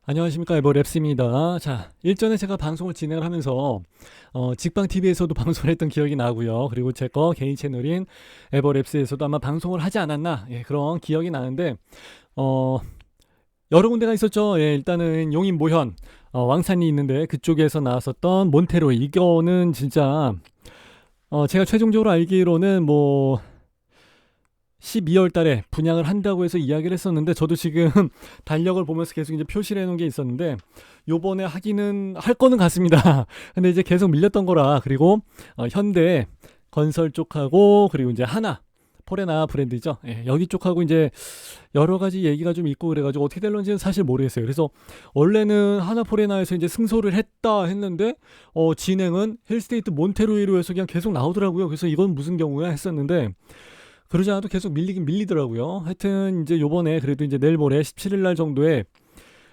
안녕하십니까, 에버랩스입니다. 자, 일전에 제가 방송을 진행을 하면서 직방 TV에서도 방송을 했던 기억이 나고요. 그리고 제 거 개인 채널인 에버랩스에서도 아마 방송을 하지 않았나, 그런 기억이 나는데 어, 여러 군데가 있었죠. 일단은 용인 모현 왕산이 있는데 그쪽에서 나왔었던 몬테로, 이거는 진짜 제가 최종적으로 알기로는 뭐 12월 달에 분양을 한다고 해서 이야기를 했었는데, 저도 지금 달력을 보면서 계속 이제 표시를 해놓은 게 있었는데, 요번에 하기는 할 거는 같습니다. 근데 이제 계속 밀렸던 거라. 그리고 현대 건설 쪽하고, 그리고 이제 하나 포레나 브랜드죠. 여기 쪽하고 이제 여러 가지 얘기가 좀 있고 그래가지고 어떻게 될런지는 사실 모르겠어요. 그래서 원래는 하나 포레나에서 이제 승소를 했다 했는데 진행은 힐스테이트 몬테로이로 해서 그냥 계속 나오더라고요. 그래서 이건 무슨 경우야 했었는데, 그러지 않아도 계속 밀리긴 밀리더라고요. 하여튼 이제 요번에 그래도 이제 내일 모레 17일 날 정도에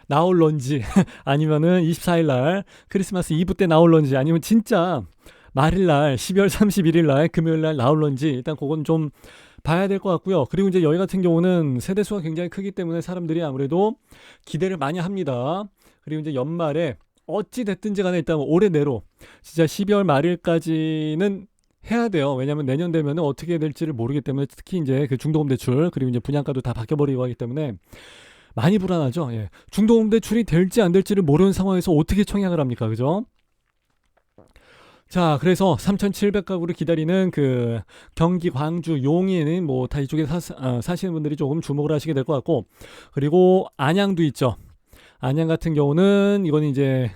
나올런지 아니면은 24일 날 크리스마스 이브 때 나올런지, 아니면 진짜 말일 날 12월 31일 날 금요일 날 나올런지, 일단 그건 좀 봐야 될 것 같고요. 그리고 이제 여기 같은 경우는 세대 수가 굉장히 크기 때문에 사람들이 아무래도 기대를 많이 합니다. 그리고 이제 연말에 어찌 됐든지 간에 일단 올해 내로 진짜 12월 말일까지는 해야 돼요. 왜냐면 내년 되면 어떻게 될지를 모르기 때문에, 특히 이제 그 중도금 대출 그리고 이제 분양가도 다 바뀌어버리고 하기 때문에 많이 불안하죠. 중도금 대출이 될지 안 될지를 모르는 상황에서 어떻게 청약을 합니까? 그죠? 자, 그래서 3,700가구를 기다리는 그 경기 광주 용인 뭐 다 이쪽에 사시는 분들이 조금 주목을 하시게 될 것 같고, 그리고 안양도 있죠. 안양 같은 경우는 이거는 이제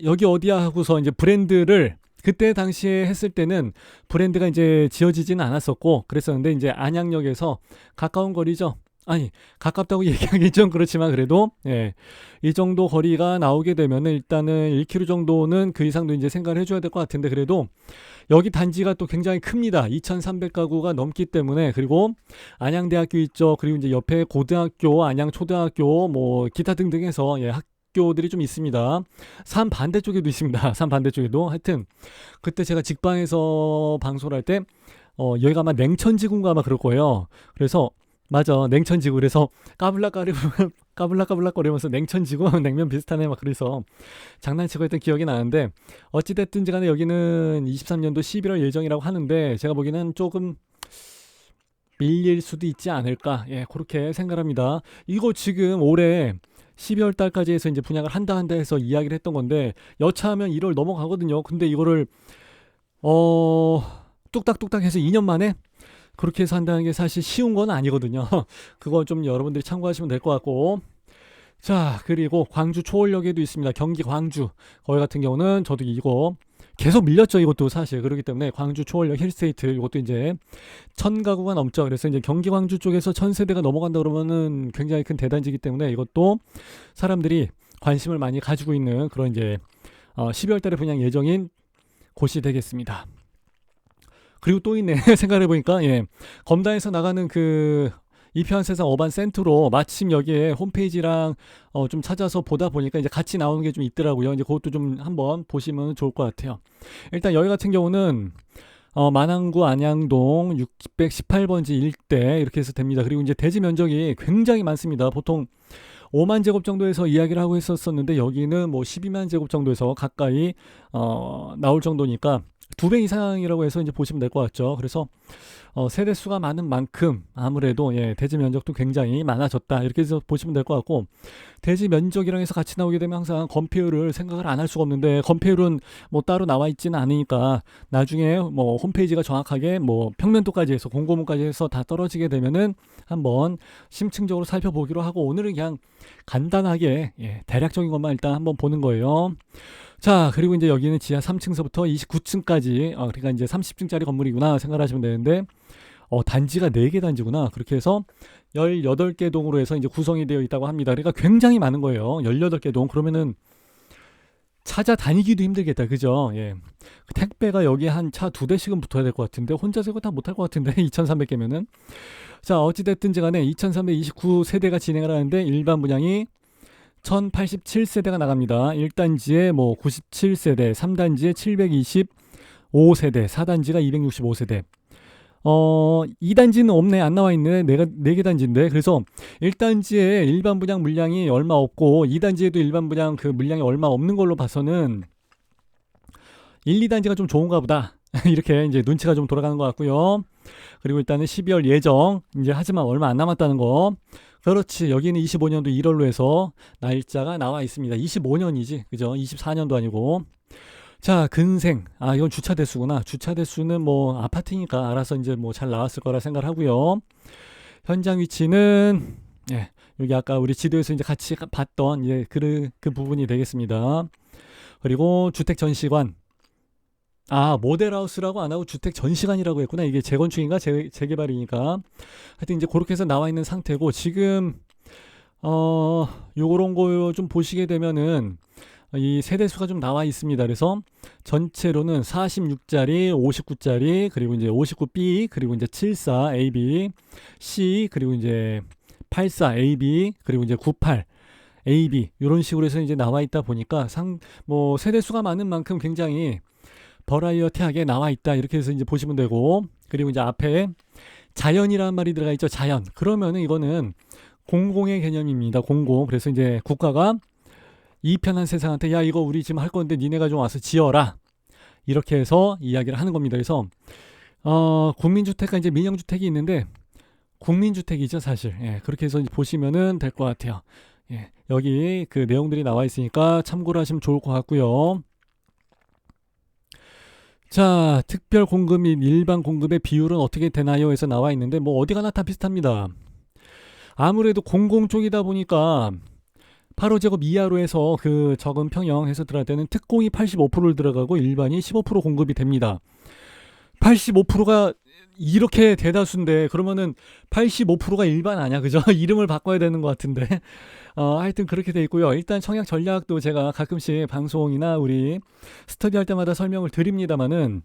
여기 어디야 하고서 이제 브랜드를 그때 당시에 했을 때는 브랜드가 이제 지어지지는 않았었고 그랬었는데, 이제 안양역에서 가까운 거리죠. 아니, 가깝다고 얘기하기 좀 그렇지만 그래도 이 정도 거리가 나오게 되면은 일단은 1km 정도는 그 이상도 이제 생각을 해줘야 될 것 같은데, 그래도 여기 단지가 또 굉장히 큽니다. 2,300가구가 넘기 때문에. 그리고 안양대학교 있죠. 그리고 이제 옆에 고등학교, 안양초등학교 뭐 기타 등등 해서 학교들이 좀 있습니다. 산 반대쪽에도 있습니다. 산 반대쪽에도. 하여튼 그때 제가 직방에서 방송을 할 때 여기가 아마 냉천지구인가 아마 그럴 거예요. 그래서 맞아, 냉천지구. 그래서 까불락거리면서 냉천지구 냉면 비슷하네 막 그래서 장난치고 했던 기억이 나는데, 어찌됐든지 간에 여기는 23년도 11월 예정이라고 하는데 제가 보기에는 조금 밀릴 수도 있지 않을까, 그렇게 생각합니다. 이거 지금 올해 12월 달까지 해서 이제 분양을 한다 해서 이야기를 했던 건데, 여차하면 1월 넘어가거든요. 근데 이거를 어 뚝딱뚝딱 해서 2년 만에 그렇게 해서 한다는 게 사실 쉬운 건 아니거든요. 그거 좀 여러분들이 참고하시면 될 것 같고. 자, 그리고 광주 초월역에도 있습니다. 경기 광주. 거기 같은 경우는 저도 이거 계속 밀렸죠. 이것도 사실. 그렇기 때문에 광주 초월역 힐스테이트 이것도 이제 1,000가구가 넘죠. 그래서 이제 경기 광주 쪽에서 1,000세대가 넘어간다 그러면은 굉장히 큰 대단지이기 때문에 이것도 사람들이 관심을 많이 가지고 있는 그런 이제 12월 달에 분양 예정인 곳이 되겠습니다. 그리고 또 있네. 생각해보니까 검다에서 나가는 그 이편 세상 어반 센트로 마침 여기에 홈페이지랑 좀 찾아서 보다 보니까 이제 같이 나오는 게 좀 있더라고요. 이제 그것도 좀 한번 보시면 좋을 것 같아요. 일단 여기 같은 경우는 만안구 안양동 618번지 일대 이렇게 해서 됩니다. 그리고 이제 대지 면적이 굉장히 많습니다. 보통 5만 제곱 정도에서 이야기를 하고 있었는데 여기는 뭐 12만 제곱 정도에서 가까이 나올 정도니까 2배 이상이라고 해서 이제 보시면 될 것 같죠. 그래서 세대 수가 많은 만큼 아무래도 대지 면적도 굉장히 많아졌다 이렇게 해서 보시면 될 것 같고, 대지 면적이랑 해서 같이 나오게 되면 항상 건폐율을 생각을 안 할 수가 없는데, 건폐율은 뭐 따로 나와 있지는 않으니까 나중에 뭐 홈페이지가 정확하게 뭐 평면도까지 해서 공고문까지 해서 다 떨어지게 되면은 한번 심층적으로 살펴보기로 하고, 오늘은 그냥 간단하게 대략적인 것만 일단 한번 보는 거예요. 자, 그리고 이제 여기는 지하 3층서부터 29층까지, 그러니까 이제 30층짜리 건물이구나 생각하시면 되는데, 단지가 4개 단지구나. 그렇게 해서 18개 동으로 해서 이제 구성이 되어 있다고 합니다. 그러니까 굉장히 많은 거예요. 18개 동. 그러면은 찾아다니기도 힘들겠다. 그죠? 택배가 여기 한 차 2대씩은 붙어야 될 것 같은데, 혼자서 이거 다 못할 것 같은데, 2,300개면은. 자, 어찌됐든지 간에 2,329세대가 진행을 하는데, 일반 분양이 1087세대가 나갑니다. 1단지에 뭐 97세대, 3단지에 725세대, 4단지가 265세대. 2단지는 없네. 안 나와 있네. 내가 4개 단지인데. 그래서 1단지에 일반 분양 물량이 얼마 없고 2단지에도 일반 분양 그 물량이 얼마 없는 걸로 봐서는 1, 2단지가 좀 좋은가 보다. 이렇게 이제 눈치가 좀 돌아가는 것 같고요. 그리고 일단은 12월 예정. 이제 하지만 얼마 안 남았다는 거. 그렇지. 여기는 25년도 1월로 해서 날짜가 나와 있습니다. 25년이지. 그죠? 24년도 아니고. 자, 근생. 아, 이건 주차 대수구나. 주차 대수는 뭐 아파트니까 알아서 이제 뭐 잘 나왔을 거라 생각을 하고요. 현장 위치는 예, 여기 아까 우리 지도에서 이제 같이 봤던 그 부분이 되겠습니다. 그리고 주택 전시관. 아, 모델하우스라고 안 하고 주택 전시관이라고 했구나. 이게 재건축인가 재개발이니까. 하여튼 이제 그렇게 해서 나와 있는 상태고 지금 요런 거 좀 보시게 되면은 이 세대수가 좀 나와 있습니다. 그래서 전체로는 46짜리, 59짜리, 그리고 이제 59B, 그리고 이제 74 AB, C, 그리고 이제 84 AB, 그리고 이제 98 AB 이런 식으로 해서 이제 나와 있다 보니까 뭐 세대수가 많은 만큼 굉장히 버라이어티하게 나와 있다. 이렇게 해서 이제 보시면 되고, 그리고 이제 앞에 자연이라는 말이 들어가 있죠. 자연. 그러면은 이거는 공공의 개념입니다. 공공. 그래서 이제 국가가 이 편한 세상한테 야 이거 우리 지금 할 건데 니네가 좀 와서 지어라. 이렇게 해서 이야기를 하는 겁니다. 그래서 국민주택과 이제 민영주택이 있는데 국민주택이죠 사실. 예, 그렇게 해서 보시면은 될 것 같아요. 예, 여기 그 내용들이 나와 있으니까 참고를 하시면 좋을 것 같고요. 자, 특별 공급 및 일반 공급의 비율은 어떻게 되나요? 에서 나와 있는데 뭐 어디 가나 다 비슷합니다. 아무래도 공공 쪽이다 보니까 8호제곱 이하로 해서 그 적은 평형 해서 들어갈 때는 특공이 85%를 들어가고 일반이 15% 공급이 됩니다. 85%가 이렇게 대다수인데 그러면은 85%가 일반 아니야, 그죠? 이름을 바꿔야 되는 것 같은데 하여튼 그렇게 돼 있고요. 일단 청약 전략도 제가 가끔씩 방송이나 우리 스터디 할 때마다 설명을 드립니다만은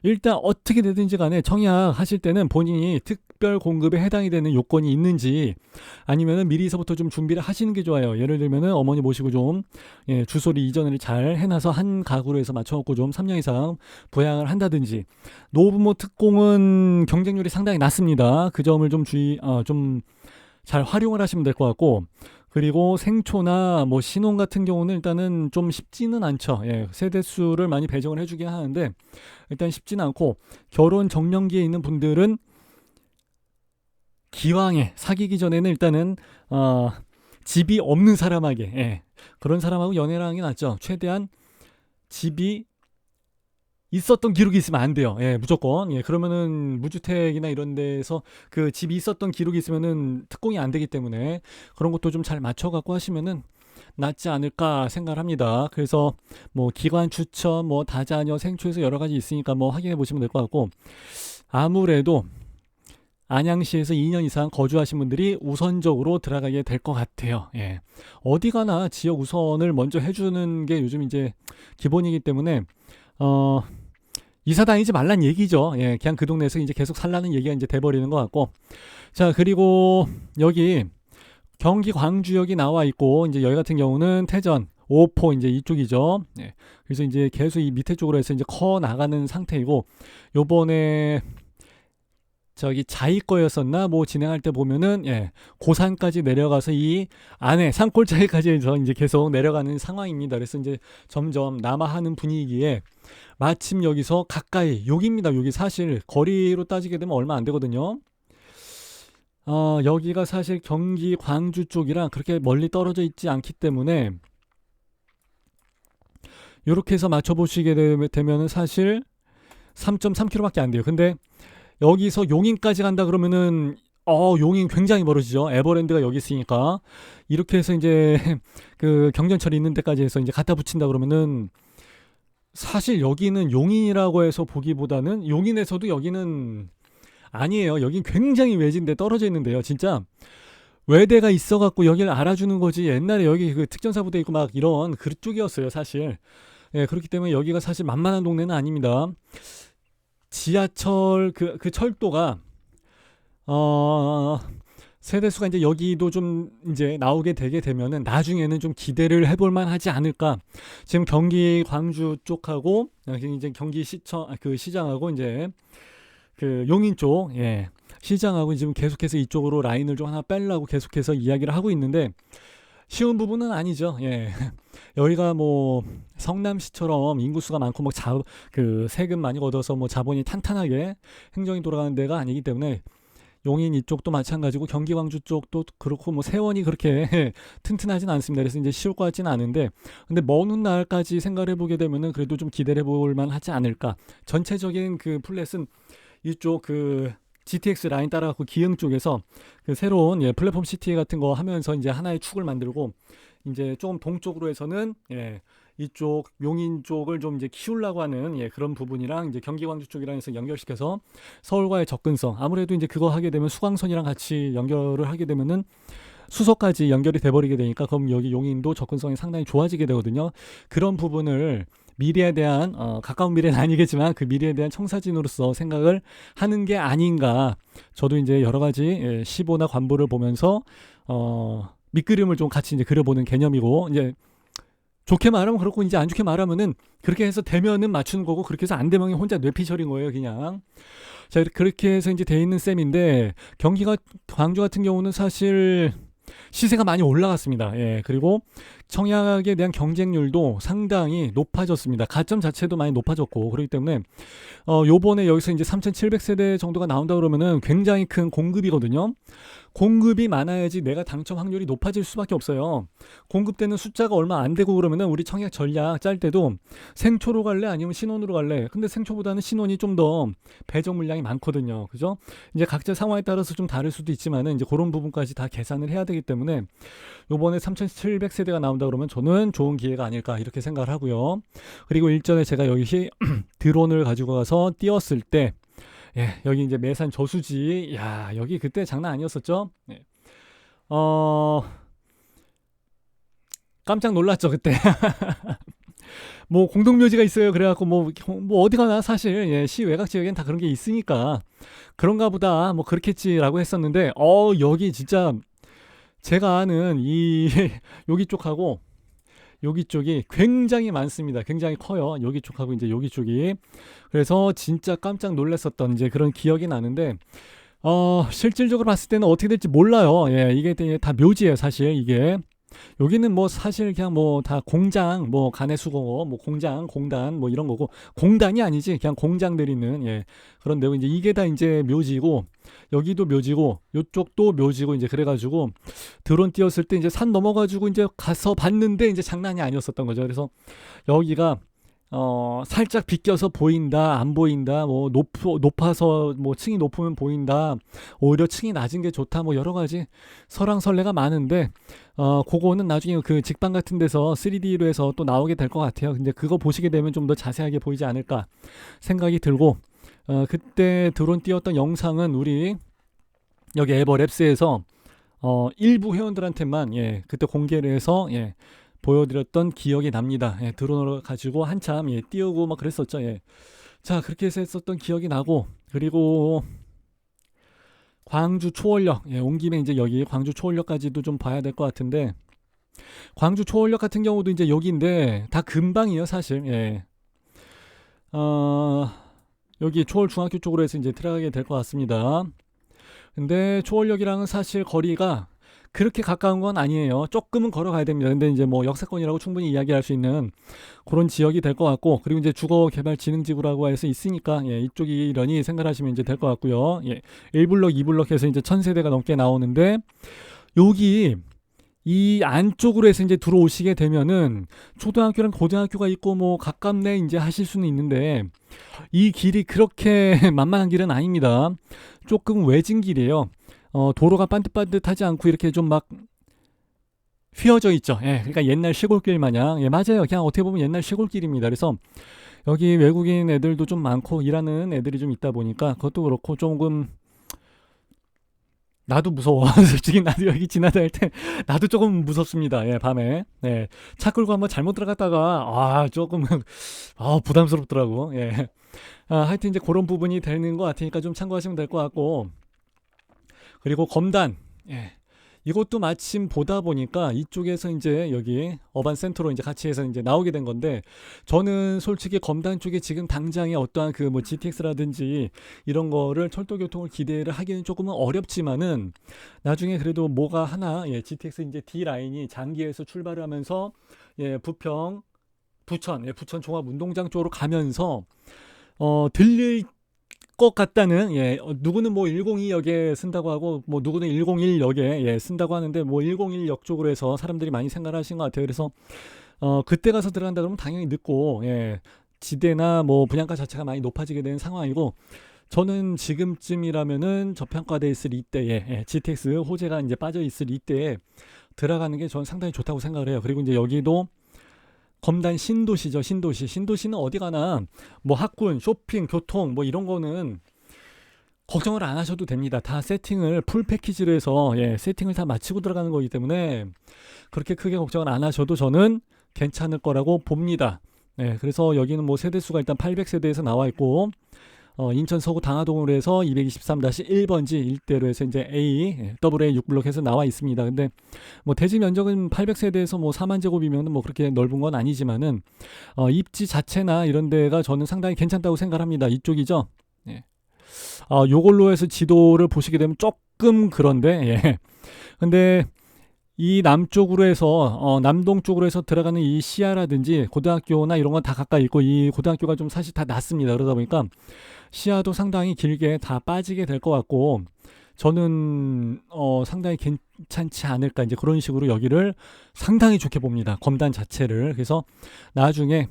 일단 어떻게 되든지 간에 청약하실 때는 본인이 특별 공급에 해당이 되는 요건이 있는지 아니면은 미리서부터 좀 준비를 하시는 게 좋아요. 예를 들면은 어머니 모시고 좀 주소리 이전을 잘 해놔서 한 가구로 해서 맞춰놓고 좀 3년 이상 부양을 한다든지. 노부모 특공은 경쟁률이 상당히 낮습니다. 그 점을 좀 좀 잘 활용을 하시면 될 것 같고, 그리고 생초나 뭐 신혼 같은 경우는 일단은 좀 쉽지는 않죠. 예, 세대수를 많이 배정을 해주긴 하는데 일단 쉽지는 않고, 결혼 정년기에 있는 분들은 기왕에 사귀기 전에는 일단은 집이 없는 사람에게 그런 사람하고 연애를 하는 게 낫죠. 최대한 집이 있었던 기록이 있으면 안 돼요. 예, 무조건. 예, 그러면은 무주택이나 이런 데서 그 집이 있었던 기록이 있으면은 특공이 안 되기 때문에 그런 것도 좀 잘 맞춰 갖고 하시면은 낫지 않을까 생각을 합니다. 그래서 뭐 기관 추천, 뭐 다자녀, 생초에서 여러 가지 있으니까 뭐 확인해 보시면 될 것 같고, 아무래도 안양시에서 2년 이상 거주하신 분들이 우선적으로 들어가게 될 것 같아요. 예. 어디 가나 지역 우선을 먼저 해주는 게 요즘 이제 기본이기 때문에 이사 다니지 말란 얘기죠. 예, 그냥 그 동네에서 이제 계속 살라는 얘기가 이제 돼버리는 것 같고. 자, 그리고 여기 경기 광주역이 나와 있고, 이제 여기 같은 경우는 태전, 오포 이제 이쪽이죠. 예, 그래서 이제 계속 이 밑에 쪽으로 해서 이제 커 나가는 상태이고, 요번에 저기 자이 거였었나 뭐 진행할 때 보면은 고산까지 내려가서 이 안에 산골짜기까지 해서 이제 계속 내려가는 상황입니다. 그래서 이제 점점 남하하는 분위기에 마침 여기서 가까이 여기입니다. 여기 사실 거리로 따지게 되면 얼마 안 되거든요. 여기가 사실 경기 광주 쪽이랑 그렇게 멀리 떨어져 있지 않기 때문에 이렇게 해서 맞춰 보시게 되면은 사실 3.3km밖에 안 돼요. 근데 여기서 용인까지 간다 그러면은 용인 굉장히 멀어지죠. 에버랜드가 여기 있으니까. 이렇게 해서 이제 그 경전철이 있는 데까지 해서 이제 갖다 붙인다 그러면은 사실 여기는 용인이라고 해서 보기보다는 용인에서도 여기는 아니에요. 여긴 굉장히 외진데 떨어져 있는데요. 진짜 외대가 있어갖고 여기를 알아주는 거지. 옛날에 여기 그 특전사부대 있고 막 이런 그쪽이었어요, 사실. 예, 그렇기 때문에 여기가 사실 만만한 동네는 아닙니다. 지하철 그 철도가 세대수가 이제 여기도 좀 이제 나오게 되게 되면은 나중에는 좀 기대를 해볼 만하지 않을까. 지금 경기 광주 쪽하고 이제 경기 시청 그 시장하고 이제 그 용인 쪽, 예. 시장하고 지금 계속해서 이쪽으로 라인을 좀 하나 빼려고 계속해서 이야기를 하고 있는데 쉬운 부분은 아니죠. 예. 여기가 뭐 성남시처럼 인구수가 많고 뭐 그 세금 많이 걷어서 뭐 자본이 탄탄하게 행정이 돌아가는 데가 아니기 때문에 용인 이쪽도 마찬가지고 경기 광주 쪽도 그렇고 뭐 세원이 그렇게 튼튼하진 않습니다. 그래서 이제 쉬울 것 같지는 않은데 근데 먼 훗날까지 생각을 해보게 되면은 그래도 좀 기대를 해볼 만하지 않을까. 전체적인 그 플랫은 이쪽 그 GTX 라인 따라가고 기흥 쪽에서 그 새로운 플랫폼 시티 같은 거 하면서 이제 하나의 축을 만들고 이제 조금 동쪽으로 해서는 이쪽 용인 쪽을 좀 이제 키우려고 하는 그런 부분이랑 이제 경기 광주 쪽이랑 해서 연결시켜서 서울과의 접근성 아무래도 이제 그거 하게 되면 수강선이랑 같이 연결을 하게 되면은 수서까지 연결이 돼버리게 되니까 그럼 여기 용인도 접근성이 상당히 좋아지게 되거든요. 그런 부분을 미래에 대한 가까운 미래는 아니겠지만 그 미래에 대한 청사진으로서 생각을 하는 게 아닌가. 저도 이제 여러 가지 시보나 관보를 보면서 밑그림을 좀 같이 이제 그려보는 개념이고 이제 좋게 말하면 그렇고 이제 안 좋게 말하면은 그렇게 해서 되면은 맞추는 거고 그렇게 해서 안 되면 혼자 뇌피셜인 거예요 그냥. 자 그렇게 해서 이제 돼 있는 셈인데 경기가 광주 같은 경우는 사실 시세가 많이 올라갔습니다. 그리고 청약에 대한 경쟁률도 상당히 높아졌습니다. 가점 자체도 많이 높아졌고 그렇기 때문에 요번에 여기서 이제 3,700세대 정도가 나온다 그러면은 굉장히 큰 공급이거든요. 공급이 많아야지 내가 당첨 확률이 높아질 수밖에 없어요. 공급되는 숫자가 얼마 안 되고 그러면은 우리 청약 전략 짤 때도 생초로 갈래 아니면 신혼으로 갈래. 근데 생초보다는 신혼이 좀 더 배정 물량이 많거든요. 그죠? 이제 각자 상황에 따라서 좀 다를 수도 있지만은 이제 그런 부분까지 다 계산을 해야 되기 때문에 요번에 3,700세대가 나온다 그러면 저는 좋은 기회가 아닐까 이렇게 생각을 하고요. 그리고 일전에 제가 여기 드론을 가지고 가서 띄웠을 때 여기 이제 매산 저수지, 야, 여기 그때 장난 아니었었죠? 깜짝 놀랐죠, 그때. 뭐, 공동묘지가 있어요. 그래갖고, 뭐 어디 가나 사실, 시 외곽 지역엔 다 그런 게 있으니까, 그런가 보다, 뭐, 그렇겠지라고 했었는데, 여기 진짜, 제가 아는 여기 쪽하고, 여기 쪽이 굉장히 많습니다. 굉장히 커요. 여기 쪽하고 이제 여기 쪽이. 그래서 진짜 깜짝 놀랐었던 이제 그런 기억이 나는데, 실질적으로 봤을 때는 어떻게 될지 몰라요. 이게 다 묘지예요, 사실 이게. 여기는 뭐 사실 그냥 뭐 다 공장, 뭐 가내수공업, 뭐 공장, 공단 뭐 이런 거고 공단이 아니지 그냥 공장들이 있는 그런 데고 이제 이게 다 이제 묘지고 여기도 묘지고 요쪽도 묘지고 이제 그래가지고 드론 띄웠을 때 이제 산 넘어가지고 이제 가서 봤는데 이제 장난이 아니었었던 거죠. 그래서 여기가 살짝 비껴서 보인다, 안 보인다, 뭐 높아서 뭐 층이 높으면 보인다, 오히려 층이 낮은 게 좋다, 뭐 여러 가지 설왕설래가 많은데 그거는 나중에 그 직방 같은 데서 3D로 해서 또 나오게 될 것 같아요. 근데 그거 보시게 되면 좀 더 자세하게 보이지 않을까 생각이 들고 그때 드론 띄웠던 영상은 우리 여기 에버랩스에서 일부 회원들한테만 그때 공개를 해서 보여드렸던 기억이 납니다. 드론으로 가지고 한참 띄우고 막 그랬었죠. 자 그렇게 해서 했었던 기억이 나고 그리고 광주 초월역 온 김에 이제 여기 광주 초월역까지도 좀 봐야 될 것 같은데 광주 초월역 같은 경우도 이제 여기인데 다 금방이에요 사실. 여기 초월 중학교 쪽으로 해서 이제 들어가게 될 것 같습니다. 근데 초월역이랑은 사실 거리가 그렇게 가까운 건 아니에요. 조금은 걸어가야 됩니다. 근데 이제 뭐 역세권이라고 충분히 이야기할 수 있는 그런 지역이 될 것 같고 그리고 이제 주거개발진흥지구라고 해서 있으니까 이쪽이 이러니 생각하시면 이제 될 것 같고요. 1블럭, 2블럭 해서 이제 1000세대가 넘게 나오는데 여기 이 안쪽으로 해서 이제 들어오시게 되면은 초등학교랑 고등학교가 있고 뭐 가깝네 이제 하실 수는 있는데 이 길이 그렇게 만만한 길은 아닙니다. 조금 외진 길이에요. 도로가 반듯반듯하지 않고 이렇게 좀 막 휘어져 있죠. 그러니까 옛날 시골길 마냥. 맞아요. 그냥 어떻게 보면 옛날 시골길입니다. 그래서 여기 외국인 애들도 좀 많고 일하는 애들이 좀 있다 보니까 그것도 그렇고 조금 나도 무서워. 솔직히 나도 여기 지나다닐 때 나도 조금 무섭습니다. 밤에. 차 끌고 한번 잘못 들어갔다가 조금 부담스럽더라고. 하여튼 이제 그런 부분이 되는 것 같으니까 좀 참고하시면 될 것 같고 그리고 검단 이것도 마침 보다 보니까 이쪽에서 이제 여기 어반 센터로 이제 같이 해서 이제 나오게 된 건데, 저는 솔직히 검단 쪽에 지금 당장에 어떠한 그 뭐 GTX라든지 이런 거를 철도교통을 기대를 하기는 조금은 어렵지만은, 나중에 그래도 뭐가 하나, 예, GTX 이제 D 라인이 장기에서 출발을 하면서, 예, 부평, 부천, 예, 부천 종합운동장 쪽으로 가면서 들릴 것 같다는, 예, 누구는 뭐 102역에 쓴다고 하고 뭐 누구는 101역에, 예, 쓴다고 하는데, 뭐 101역 쪽으로 해서 사람들이 많이 생각을 하신 것 같아요. 그래서 그때 가서 들어간다 그러면 당연히 늦고, 예, 지대나 뭐 분양가 자체가 많이 높아지게 되는 상황이고, 저는 지금쯤이라면은 저평가돼 있을 이때에, 예, GTX 호재가 이제 빠져 있을 이때에 들어가는 게 저는 상당히 좋다고 생각을 해요. 그리고 이제 여기도 검단 신도시죠. 신도시는 어디 가나 뭐 학군, 쇼핑, 교통 뭐 이런 거는 걱정을 안 하셔도 됩니다. 다 세팅을 풀 패키지로 해서, 예, 세팅을 다 마치고 들어가는 거기 때문에 그렇게 크게 걱정을 안 하셔도 저는 괜찮을 거라고 봅니다. 네, 그래서 여기는 뭐 세대수가 일단 800세대에서 나와 있고, 인천 서구 당하동으로 해서 223-1번지 일대로 해서 이제 A, AA 6블록에서 나와 있습니다. 근데 뭐 대지 면적은 800세대에서 뭐 4만 제곱이면 뭐 그렇게 넓은 건 아니지만은, 입지 자체나 이런 데가 저는 상당히 괜찮다고 생각합니다. 이쪽이죠. 예. 요걸로 해서 지도를 보시게 되면 조금 그런데, 예. 근데 이 남쪽으로 해서, 남동 쪽으로 해서 들어가는 이 시야라든지 고등학교나 이런 건 다 가까이 있고, 이 고등학교가 좀 사실 다 낮습니다. 그러다 보니까 시야도 상당히 길게 다 빠지게 될 것 같고, 저는 상당히 괜찮지 않을까, 이제 그런 식으로 여기를 상당히 좋게 봅니다. 검단 자체를. 그래서 나중에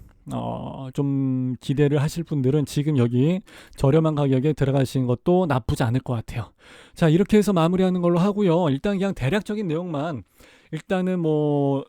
좀 기대를 하실 분들은 지금 여기 저렴한 가격에 들어가시는 것도 나쁘지 않을 것 같아요. 자, 이렇게 해서 마무리하는 걸로 하고요. 일단 그냥 대략적인 내용만, 일단은 뭐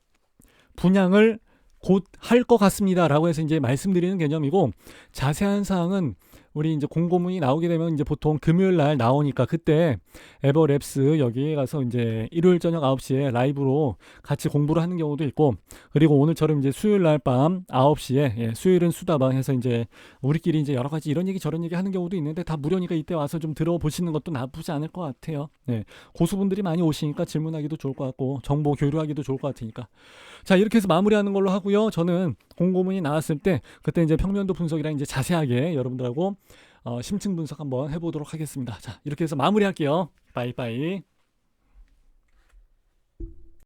분양을 곧 할 것 같습니다 라고 해서 이제 말씀드리는 개념이고, 자세한 사항은 우리 이제 공고문이 나오게 되면 이제 보통 금요일 날 나오니까, 그때 에버랩스 여기 가서 이제 일요일 저녁 9시에 라이브로 같이 공부를 하는 경우도 있고, 그리고 오늘처럼 이제 수요일 날 밤 9시에, 예, 수요일은 수다방 해서 이제 우리끼리 이제 여러 가지 이런 얘기 저런 얘기 하는 경우도 있는데, 다 무료니까 이때 와서 좀 들어보시는 것도 나쁘지 않을 것 같아요. 네, 고수분들이 많이 오시니까 질문하기도 좋을 것 같고 정보 교류하기도 좋을 것 같으니까. 자, 이렇게 해서 마무리하는 걸로 하고요. 저는 공고문이 나왔을 때 그때 이제 평면도 분석이랑 이제 자세하게 여러분들하고 심층 분석 한번 해보도록 하겠습니다. 자, 이렇게 해서 마무리할게요. 빠이빠이.